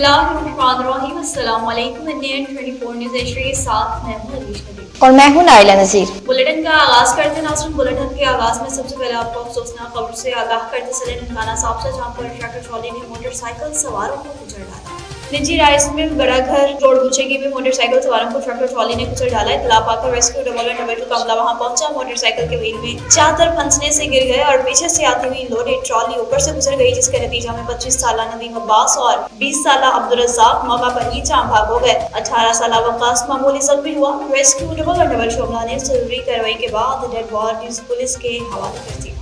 बिस्मिल्लाहिर्रहमानिर्रहीम। अस्सलाम वालेकुम। इंडियन 24 न्यूज़ एशिया के साथ मैं हूं अलीशा बेगम और मैं हूं नाइला नज़ीर। बुलेटिन का आगाज करते नाज़रीन। बुलेटिन के आगाज में सबसे पहले आपको अफसोसनाक खबर से आगाह करते चले। ननकाना साहब से जहां पर ट्रैक्टर ट्रॉली ने मोटरसाइकिल सवारों को कुचल डाला। निजी राइस में बड़ा घर रोड गुच्छेगी में मोटरसाइकिल सवारों को ट्रैक्टर ट्रॉली ने कुचल डाला। इत्तला पाकर रेस्क्यू डबल नंबर 2 का अमला वहां पहुंचा। मोटरसाइकिल के व्हील में चादर फंसने से गिर गए और पीछे से आती हुई लोडेड ट्रॉली ऊपर से गुजर गई, जिसके नतीजा में 25 साल नदीम अब्बास और 20 साल अब्दुल रज़ाक मौका पर ही जान भाग हो गए। 18 साल वक्कास मामूली जख्मी हुआ। रेस्क्यू डबल नंबर अमला ने जरूरी कार्रवाई के बाद डेड बॉडीज पुलिस के हवाले कर दी।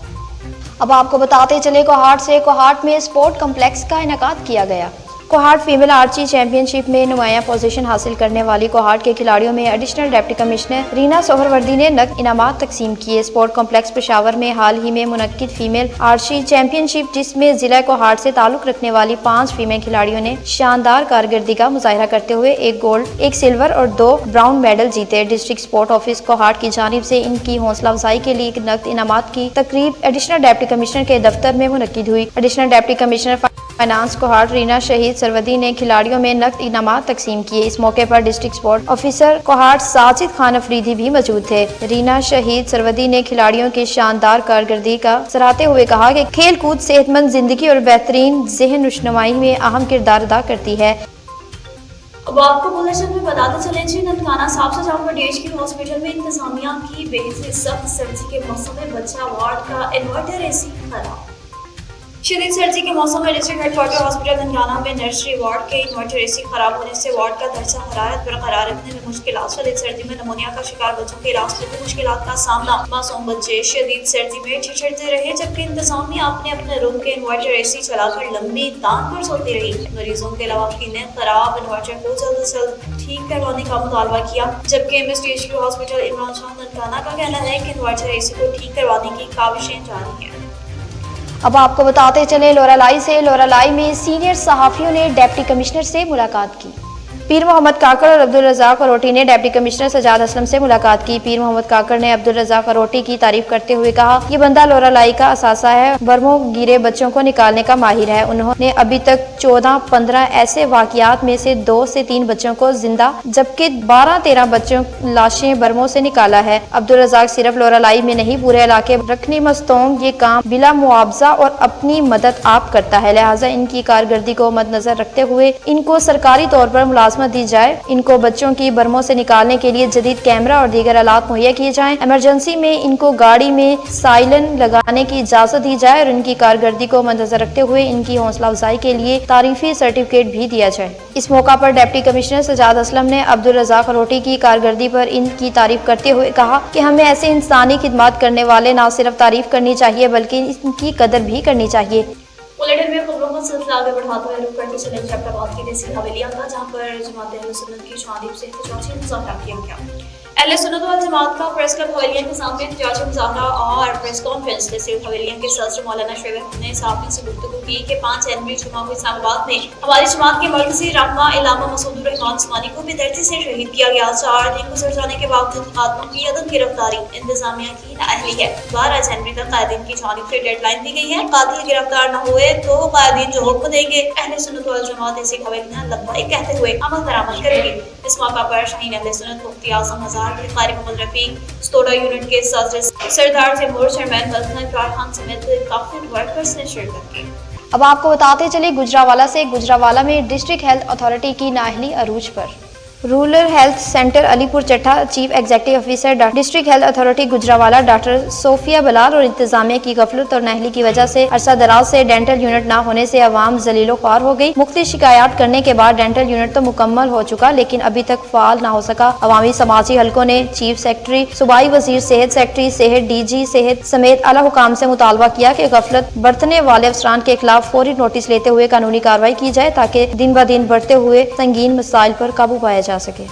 अब आपको बताते चले कोहाट में स्पोर्ट कम्प्लेक्स का इनेकाद किया गया। कोहाट फीमेल आर्ची चैंपियनशिप में नुमाया पोजीशन हासिल करने वाली कोहाट के खिलाड़ियों में additional deputy commissioner Reena Suhrawardy ने नकद इनामात तकसीम किए। स्पोर्ट कॉम्प्लेक्स पेशावर में हाल ही में मुनक्किद फीमेल आर्ची चैंपियनशिप, जिसमें जिला कोहाट से ताल्लुक रखने वाली 5 फीमेल खिलाड़ियों ने शानदार कारकर्दगी का मुजाहिरा करते हुए 1 गोल्ड, 1 सिल्वर और 2 ब्राउन मेडल जीते। डिस्ट्रिक्ट स्पोर्ट ऑफिस कोहाट की जानिब से इनकी हौसला अफजाई के लिए नकद इनामात की तकरीब एडिशनल डिप्टी कमिश्नर के दफ्तर में मुनक्किद हुई। Additional deputy commissioner finance Kohat Reena शहीद सरवदी ने खिलाड़ियों में नकद इनामात तकसीम किए। इस मौके पर district sport officer Kohat Sajid Khan Afridi भी मौजूद थे। रीना शहीद सरवदी ने खिलाड़ियों की शानदार कारकर्दगी का सराहते हुए कहा कि खेल कूद सेहतमंद जिंदगी और बेहतरीन ज़हन नुशनुमाई में अहम किरदार अदा करती है। अब आपको बुलेटिन में बताते चले जी, ननकाना साहब से जहां पर डीएचक्यू हॉस्पिटल में इंतजामिया की बेहद सख्त सर्दी के मौसम में बच्चा वार्ड का इन्वर्टर एसी खराब। शदीद सर्दी के मौसम में डिस्ट्रिक्ट हेडक्वार्टर हॉस्पिटल ननकाना में नर्सरी वार्ड के इन्वर्टर एसी खराब होने से वार्ड का दर्जा हरारत बरकरार रखने में मुश्किलात। शदीद सर्दी में नमूनिया का शिकार बच्चों के इलाज में भी मुश्किलात का सामना। मासूम बच्चे शदीद सर्दी में ठिठुरते रहे, जबकि इंतजामिया अपने अपने रूम के इन्वर्टर एसी चलाकर लंबी तान पर सोती रही। मरीजों के लवाकिन ने खराब इन्वर्टर को जल्द से जल्द ठीक करवाने का मुतालबा किया, जबकि एमएसडीएचक्यू हॉस्पिटल इमरान शाह ननकाना का कहना है कि इन्वर्टर एसी को ठीक करवाने की काविशें जारी हैं। अब आपको बताते चले लोरालाई में सीनियर सहाफियों ने डिप्टी कमिश्नर से मुलाकात की। पीर मोहम्मद काकड़ और अब्दुल रज़ाक अरोटी ने डिप्टी कमिश्नर सजाद असलम से मुलाकात की। पीर मोहम्मद काकड़ ने अब्दुल रज़ाक अरोटी की तारीफ करते हुए कहा, ये बंदा लोरालाई का असासा है, बर्मों गिरे बच्चों को निकालने का माहिर है। उन्होंने अभी तक 14-15 ऐसे वाकयात में से 2 से 3 बच्चों को जिंदा जबकि 12-13 बच्चों लाशें बर्मों से निकाला है। अब्दुल रज़ाक सिर्फ लोरालाई में नहीं पूरे इलाके रखनी मस्तोंग ये काम बिला मुआवजा और अपनी मदद आप करता है, लिहाजा इनकी कारकर्दगी को मद्देनजर रखते हुए इनको सरकारी तौर पर मुलाजमत दी जाए। इनको बच्चों की बर्मों से निकालने के लिए जदीद कैमरा और दीगर आलात मुहैया किए जाएं। इमरजेंसी में इनको गाड़ी में साइलेन लगाने की इजाजत दी जाए और इनकी कारकर्दगी को मद्देनजर रखते हुए इनकी हौसला अफजाई के लिए तारीफी सर्टिफिकेट भी दिया जाए। इस मौका पर डिप्टी कमिश्नर सजाद असलम ने अब्दुल रज़ाक अरोटी की कारकर्दगी पर इनकी तारीफ करते हुए कहा कि हमें ऐसे इंसानी खिदमत करने वाले न सिर्फ तारीफ करनी चाहिए बल्कि इनकी कदर भी करनी चाहिए। बुलेटिन में खबरों का सिलसिला आगे बढ़ाते हुए रुक करते चले जैफराबाद की देसी हवेलियां का, जहां पर जमात अहले सुन्नत की जानिब से एहतजाजी मुज़ाहरा किया गया। अहले सुन्नत वल जमात का प्रेस क्लब हवेलियां के सामने एहतजाजी मुज़ाहरा और प्रेस कॉन्फ्रेंस देसी हवेलियां के सदर मौलाना शरीफ ने सहाफ़ियों से गुफ्तगू की कि 5 जनवरी जुमा को इस्लामाबाद में हमारी जमात के मरकज़ी रहनुमा इलामा मसूद रहमान उस्मानी को बेदर्दी से शहीद किया गया। 4 दिन गुजर जाने के बावजूद खातमों की अदम गिरफ्तारी इंतजामिया की नाअहली है। 12 जनवरी तक कायदीन की जानिब से डेडलाइन दी गई है। कातिल गिरफ्तार न हुए तो कायदीन जो हुक्म देंगे अहले सुन्नत वल जमात देसी हवेलियां लब्बाइक कहते हुए अमल दरामद करेंगे। इस मौका पर शाहीन अहले सुन्नत मुफ्ती आज़म हजार कारी मोहम्मद रफीक स्तोडा यूनिट के सदर सरदार तैमूर चेयरमैन मलखन इकरार खान समेत काफी वर्कर्स ने शिरकत की। अब आपको बताते चले गुजरावाला में डिस्ट्रिक्ट हेल्थ अथॉरिटी की नाअहली अरूज पर। Rural health centre Alipur Chatha chief executive officer district health authority Gujranwala doctor Sofia Bilal और इंतजामिया की गफलत और नाअहली की वजह से अरसा दराज से डेंटल यूनिट ना होने से अवाम जलीलो ख्वार हो गई। मुख्तलिफ शिकायत करने के बाद डेंटल यूनिट तो मुकम्मल हो चुका लेकिन अभी तक फाल ना हो सका। अवामी समाजी हलकों ने चीफ सेक्रेटरी, सूबाई वजीर सेहत, सेक्रेटरी सेहत, डीजी सेहत समेत आला हुकाम से मुतालबा किया कि गफलत बरतने वाले अफसरान के खिलाफ फौरी नोटिस लेते हुए कानूनी कार्रवाई की जाए ताकि दिन ब दिन बढ़ते हुए संगीन मसाइल पर काबू पाया जा सके।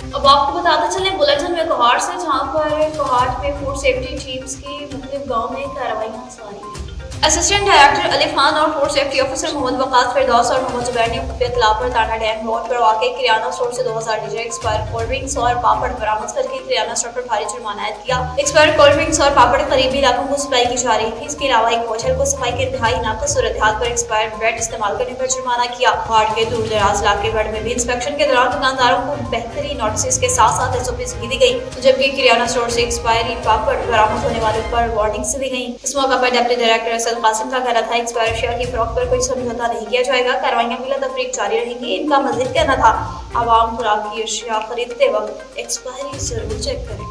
अब आपको बताते चले बुलेटिन में कोहाट से, जहां पर कोहाट में फूड सेफ्टी टीम्स की मुख्तलिफ गाँव में कार्रवाइयां जारी हैं। असिस्टेंट डायरेक्टर अली खान और food safety officer Mohammad Waqas Firdous और मोहम्मद जुबैर ने खुफिया तलाब पर ताना डैम रोड पर वाकई किराना स्टोर से 2000 लीटर एक्सपायर कोल्ड ड्रिंक्स और पापड़ बरामद करके किराना स्टोर पर भारी जुर्माना आयद किया। एक्सपायर कोल्ड ड्रिंक्स और पापड़ करीबी इलाकों को सप्लाई की जा रही थी। इसके अलावा एक होटल को सफाई के इंतहाई नाकस सूरत हाल पर एक्सपायर ब्रेड इस्तेमाल करने पर जुर्माना किया। वार्ड के दूर दराज इलाके बड़ में भी इंस्पेक्शन के दौरान दुकानदारों को बेहतरीन नोटिस के साथ साथ SOPs भी दी गई, जबकि किराना स्टोर से एक्सपायरी पापड़ बरामद होने वालों पर वार्निंग्स दी गई। इस मौके पर डिप्टी डायरेक्टर असद कासिम का कहना था एक्सपायर अशिया की फरोख्त पर कोई समझौता नहीं किया जाएगा, कार्रवाइयां मिला तफरीक जारी रहेंगी। इनका मजीद कहना था आवाम खुराक की अशिया खरीदते वक्त एक्सपायरी जरूर चेक करें।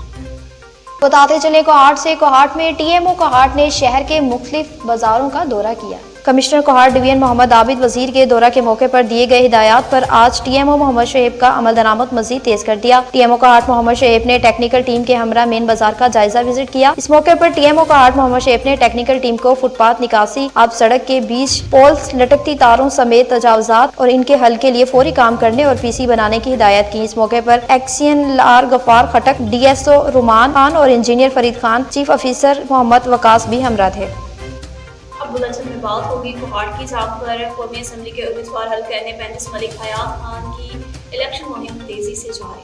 बताते चले कोहाट से कोहाट में TMO कोहाट ने शहर के मुख्तलिफ बाजारों का दौरा किया। कमिश्नर कोहाट डिवीजन मोहम्मद आबिद वजीर के दौरा के मौके पर दिए गए हिदायत पर आज TMO मोहम्मद शुएब का अमल दरामद मजीद तेज कर दिया। TMO कोहाट मोहम्मद शुएब ने टेक्निकल टीम के हमरा मेन बाजार का जायजा विजिट किया। इस मौके पर TMO कोहाट मोहम्मद शुएब ने टेक्निकल टीम को फुटपाथ निकासी, अब सड़क के बीच पोल्स, लटकती तारों समेत तजावजात और इनके हल के लिए फौरी काम करने और PC बनाने की हिदायत की। इस मौके पर एक्सियन लार गफार खटक, DSO रुमान खान और engineer Farid Khan, chief officer Mohammad Waqas भी हमरा थे। अब बुलेटिन में बात होगी कोहाट की, जहां पर कौमी असम्बली के उम्मीदवार हल्का N-35 मलिक हयात खान की इलेक्शन मुहिम तेजी से जारी।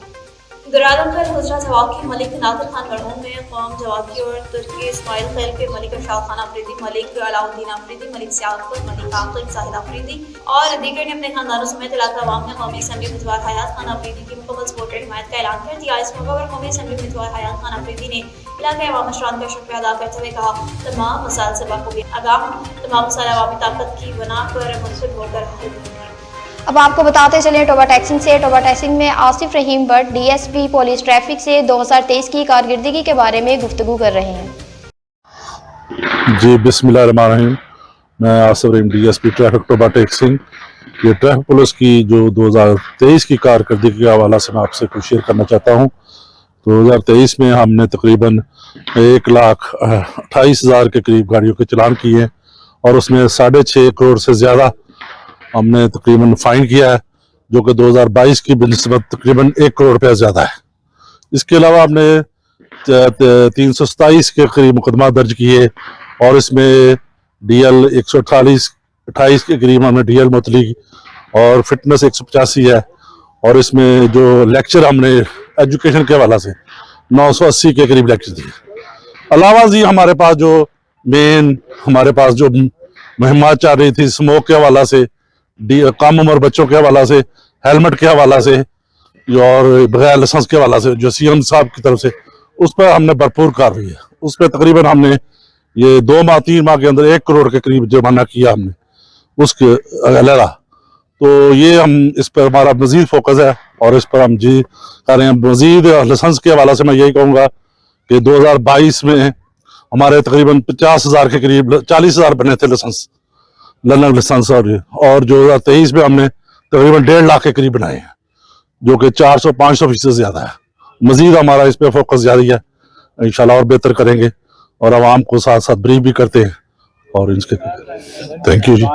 दुरादमकर गुजरा जवाब की मलिक नादिर खान मरहूम में कौम जवाब की और तुर्की इस्माइल खैल के मलिक अरशाद खान अफरीदी, मलिक अलाउद्दीन अफरीदी, मलिक सियादपुर, मलिक आकिब जाहिद अफरीदी और दीगर ने अपने खानदानों समेत इलाका अवाम में कौमी असम्बली उम्मीदवार हयात खान अफरीदी की मुकम्मल सपोर्ट हिमायत का ऐलान कर दिया। इस मौके पर कौमी असम्बली उम्मीदवार हयात खान अफरीदी ने इलाका अवाम अशरान का शुक्रिया अदा करते हुए कहा, तमाम मसाइल से बखूबी आगाह, तमाम मसाइल अवामी ताकत की बना पर मुनफिद होकर हल होंगे। अब आपको बताते चले टोबा टैक्सिंग से। टोबा टैक्सिंग में आसिफ रहीम भट्ट DSP पुलिस ट्रैफिक से 2023 की कारकर्दगी के बारे में गुफ्तगू कर रहे हैं। जी बिस्मिल्लाहिर्रहमानिर्रहीम, मैं आसिफ रहीम DSP ट्रैफिक टोबा टैक्सिंग। ये ट्रैफिक पुलिस की जो 2023 की कारकर्दगी के हवाला से मैं आपसे कुछ शेयर करना चाहता हूँ। 2023 में हमने तकरीबन 1,28,000 के करीब गाड़ियों के चलान किए हैं और उसमें 6.5 करोड़ से ज़्यादा हमने तकरीबन फाइन किया है, जो कि 2022 की बिनिस्बत तकरीबन 1 करोड़ रुपया ज़्यादा है। इसके अलावा हमने 327 के करीब मुकदमा दर्ज किए और इसमें DL 128 के करीब हमने DL मुतली और फिटनेस 185 है और इसमें जो लेक्चर हमने एजुकेशन के हवाला से 980 के करीब लेक्चर दिए। अलावा जी हमारे पास जो मेन हमारे पास जो मुहिम्मत चल रही थी स्मोक के हवाला से, कम उम्र बच्चों के हवाला से, हेलमेट के हवाला से और बगैर लाइसेंस के हवाला से जो CM साहब की तरफ से, उस पर हमने भरपूर कार्रवाई है। उस पर तकरीबन हमने ये 2 माह 3 माह के अंदर 1 करोड़ के करीब जुर्माना किया हमने उसके अलावा। तो ये हम इस पर हमारा मजीद फोकस है और इस पर हम जी कर रहे हैं। मजीद लाइसेंस के हवाला से मैं यही कहूँगा कि 2022 में हमारे तकरीबन 50,000 के करीब 40,000 बने थे लाइसेंस, लर्निंग लाइसेंस और 2023 में हमने तकरीबन 1.5 लाख के करीब बनाए हैं, जो कि 400-500% ज़्यादा है। मजीद हमारा इस पर फोकस जारी है, इंशाल्लाह और बेहतर करेंगे और आवाम को साथ साथ ब्रीफ भी करते हैं और इसके थैंक यू जी।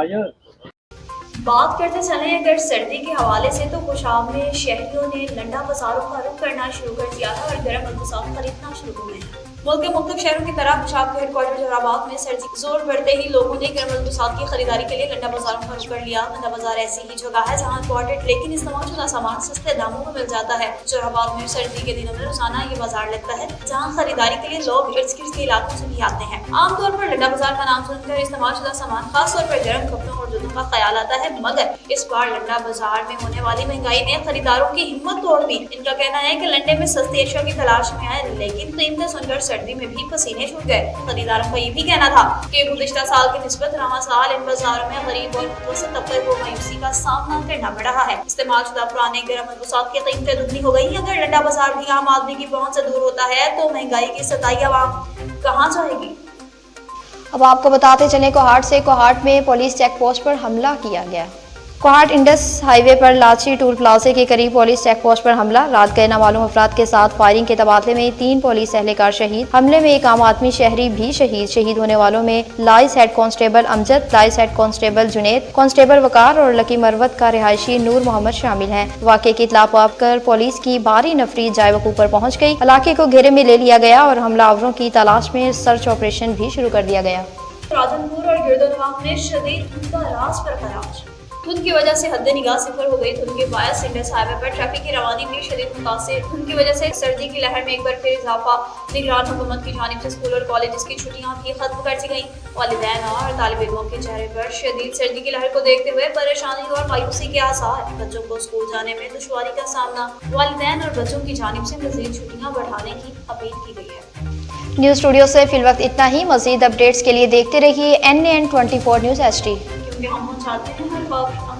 बात करते चले अगर सर्दी के हवाले से, तो खुशाब में शहरियों ने लंडा बाजारों का रुख करना शुरू कर दिया है और गर्म मलबूसात खरीदना शुरू हो गए हैं। मुल्क के मुख्तलिफ शहरों की तरह खुशाब के हेडक्वार्टर जोराबाद में सर्दी जोर बढ़ते ही लोगों ने गर्म मलबूसात की खरीदारी के लिए लंडा बाजारों का रुख कर लिया। लंडा बाजार ऐसी ही जगह है जहाँ इम्पोर्टेड लेकिन इस्तेमालशुदा सामान सस्ते दामों में मिल जाता है। जोराबाद में सर्दी के दिनों में रोजाना ये बाजार लगता है, जहाँ खरीदारी के लिए लोग इर्द गिर्द के इलाकों से भी आते हैं। आमतौर पर लंडा बाजार का नाम सुनकर इस्तेमालशुदा सामान, खासतौर पर गर्म कपड़ों और जूतों का ख्याल आता है, मगर इस बार लंडा बाजार में होने वाली महंगाई ने खरीदारों की हिम्मत तोड़ दी। इनका कहना है कि लंडे में सस्ती अशिया की तलाश में आए, लेकिन कीमतें सुनकर सर्दी में भी पसीने छूट गए। खरीदारों का ये भी कहना था कि गुज़िश्ता साल की निस्बत रवां साल इन बाजारों में गरीब और मुतवस्सित तबके को मायूसी का सामना करना पड़ रहा है। इस्तेमालशुदा पुराने गर्म मलबूसात की कीमतें दुगनी हो गई। अगर लंडा बाजार भी आम आदमी की पहुंच से दूर होता है तो महंगाई की सताई आवाम कहाँ जाएगी। अब आपको बताते चले कोहाट से। कोहाट में पुलिस चेक पोस्ट पर हमला किया गया। कोहाट इंडस हाईवे पर लाची टूल प्लाजे के करीब पुलिस चेक पोस्ट पर हमला। रात गए नामालूम अफराद के साथ फायरिंग के तबादले में 3 पुलिस एहलकार शहीद। हमले में एक आम आदमी शहरी भी शहीद। शहीद होने वालों में लाइस हेड कांस्टेबल अमजद, लाइस हेड कांस्टेबल जुनेद, कांस्टेबल वकार और लकी मरवत का रिहायशी नूर मोहम्मद शामिल हैं। वाक़े की इत्तला पाकर पुलिस की भारी नफरी जाय वकूफ पर पहुंच गई। इलाके को घेरे में ले लिया गया और हमलावरों की तलाश में सर्च ऑपरेशन भी शुरू कर दिया गया। राधनपुर और गिरदोनवाग में शदीद धुंध का रास बरकरार। धुंध की वजह से हद निगाह सिफर हो गई। धुंध के बायस इंडस हाईवे पर ट्रैफिक की रवानी भी शदीद मुतासिर। धुंध की वजह से सर्दी की लहर में एक बार फिर इजाफा। निगरान हुकूमत की जानिब से स्कूल और कॉलेज की छुट्टियां भी खत्म कर दी गई। वालिदैन और तालिब इल्मों के चेहरे पर शदीद सर्दी की लहर को देखते हुए परेशानी और मायूसी के आसार। बच्चों को स्कूल जाने में दुश्वारी का सामना। वालिदैन और बच्चों की जानिब से मजीद छुट्टियां बढ़ाने की अपील की गई है। न्यूज़ स्टूडियो से फिलवक्त इतना ही। मजीद अपडेट्स के लिए देखते रहिए NAN 24 न्यूज़ HD, क्योंकि हम पहुंचाते हैं हर खबर।